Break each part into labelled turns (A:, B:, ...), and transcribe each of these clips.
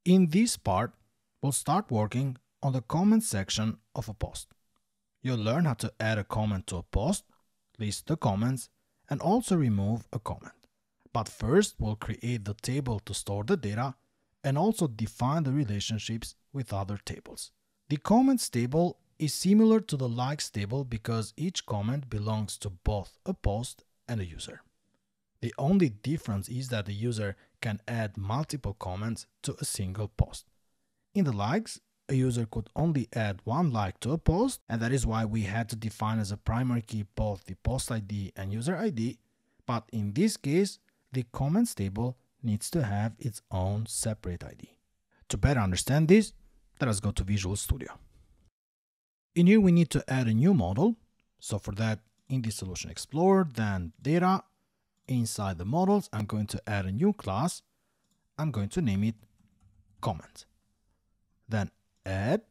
A: In this part, we'll start working on the comment section of a post. You'll learn how to add a comment to a post, list the comments, and also remove a comment. But first, we'll create the table to store the data and also define the relationships with other tables. The comments table is similar to the likes table because each comment belongs to both a post and a user. The only difference is that the user can add multiple comments to a single post. In the likes, a user could only add one like to a post, and that is why we had to define as a primary key both the post ID and user ID, but in this case, the comments table needs to have its own separate ID. To better understand this, let us go to Visual Studio. In here we need to add a new model, so for that in the Solution Explorer, then Data, inside the models I'm going to add a new class. I'm going to name it Comment. Then Add,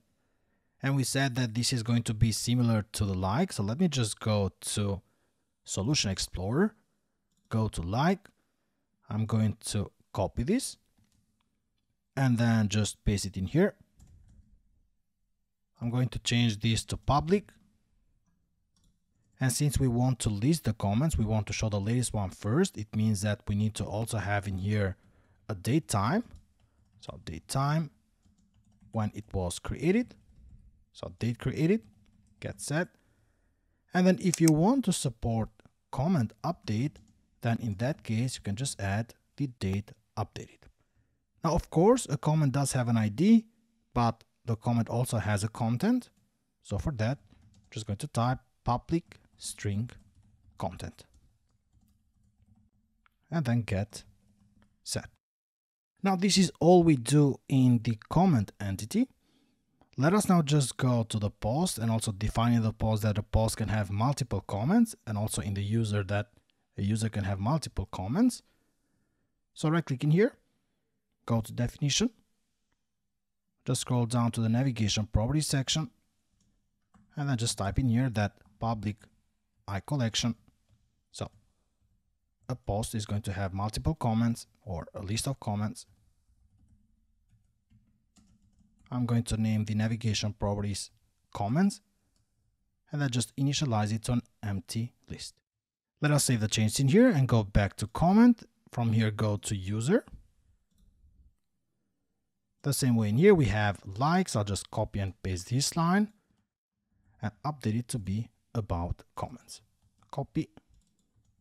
A: and we said that this is going to be similar to the like, so let me just go to Solution Explorer, go to like, I'm going to copy this and then just paste it in here. I'm going to change this to public, and since we want to list the comments, we want to show the latest one first, it means that we need to also have in here a date time, so date time when it was created, so date created, get set, and then if you want to support comment update, then in that case you can just add the date updated. Now of course a comment does have an ID, but the comment also has a content, so for that I'm just going to type public string content and then get set. Now this is all we do in the comment entity. Let us now just go to the post and also define in the post that a post can have multiple comments, and also in the user that a user can have multiple comments. So right click in here, go to definition, just scroll down to the navigation properties section, and then just type in here that public iCollection. So a post is going to have multiple comments or a list of comments. I'm going to name the navigation properties comments and then just initialize it to an empty list. Let us save the change in here and go back to comment. From here go to user. The same way in here we have likes. I'll just copy and paste this line and update it to be about comments. Copy,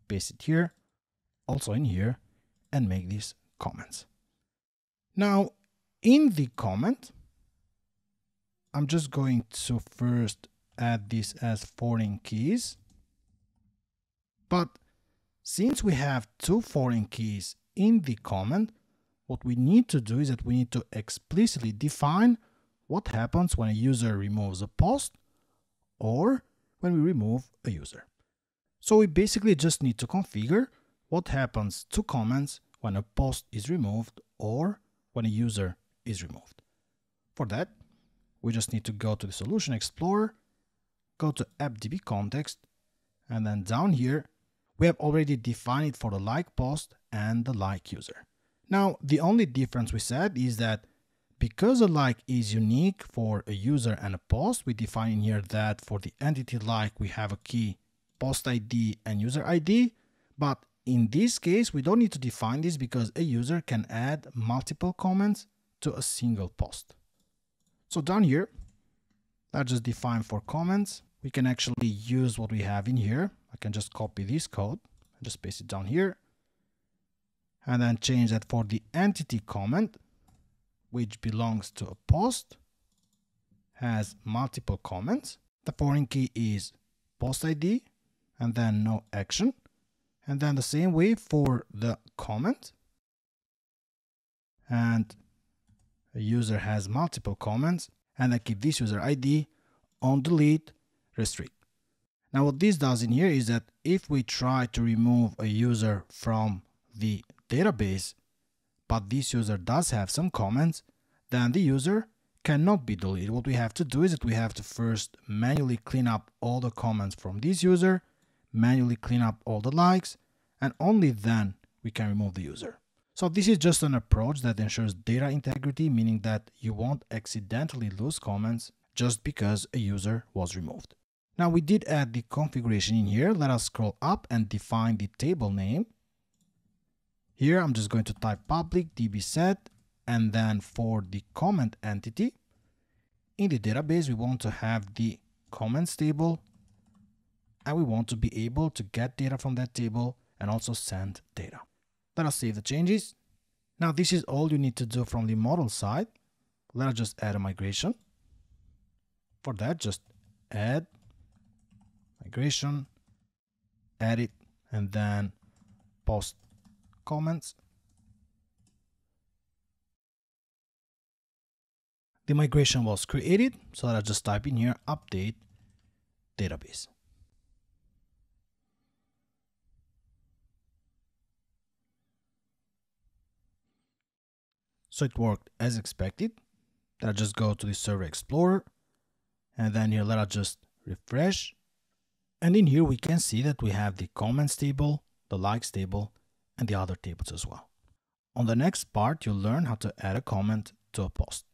A: paste it here, also in here, and make these comments. Now in the comment, I'm just going to first add this as foreign keys, but since we have two foreign keys in the comment, what we need to do is that we need to explicitly define what happens when a user removes a post or when we remove a user. So we basically just need to configure what happens to comments when a post is removed or when a user is removed. For that, we just need to go to the Solution Explorer, go to AppDB Context, and then down here, we have already defined it for the like post and the like user. Now, the only difference we said is that because a like is unique for a user and a post, we define in here that for the entity like we have a key post ID and user ID, but in this case we don't need to define this because a user can add multiple comments to a single post. So down here, let's just define for comments. We can actually use what we have in here. I can just copy this code and just paste it down here, and then change that for the entity comment, which belongs to a post, has multiple comments. The foreign key is post ID and then no action. And then the same way for the comment, and a user has multiple comments, and I keep this user ID on delete restrict. Now what this does in here is that if we try to remove a user from the database, but this user does have some comments, then the user cannot be deleted. What we have to do is that we have to first manually clean up all the comments from this user, manually clean up all the likes, and only then we can remove the user. So this is just an approach that ensures data integrity, meaning that you won't accidentally lose comments just because a user was removed. Now we did add the configuration in here. Let us scroll up and define the table name. Here I'm just going to type public dbset, and then for the comment entity, in the database we want to have the comments table, and we want to be able to get data from that table and also send data. Let us save the changes. Now this is all you need to do from the model side. Let us just add a migration. For that, just add migration, edit, and then post comments. The migration was created, so let us just type in here update database. So it worked as expected. Let us just go to the Server Explorer, and then here let us just refresh. And in here we can see that we have the comments table, the likes table, and the other tables as well. On the next part, you'll learn how to add a comment to a post.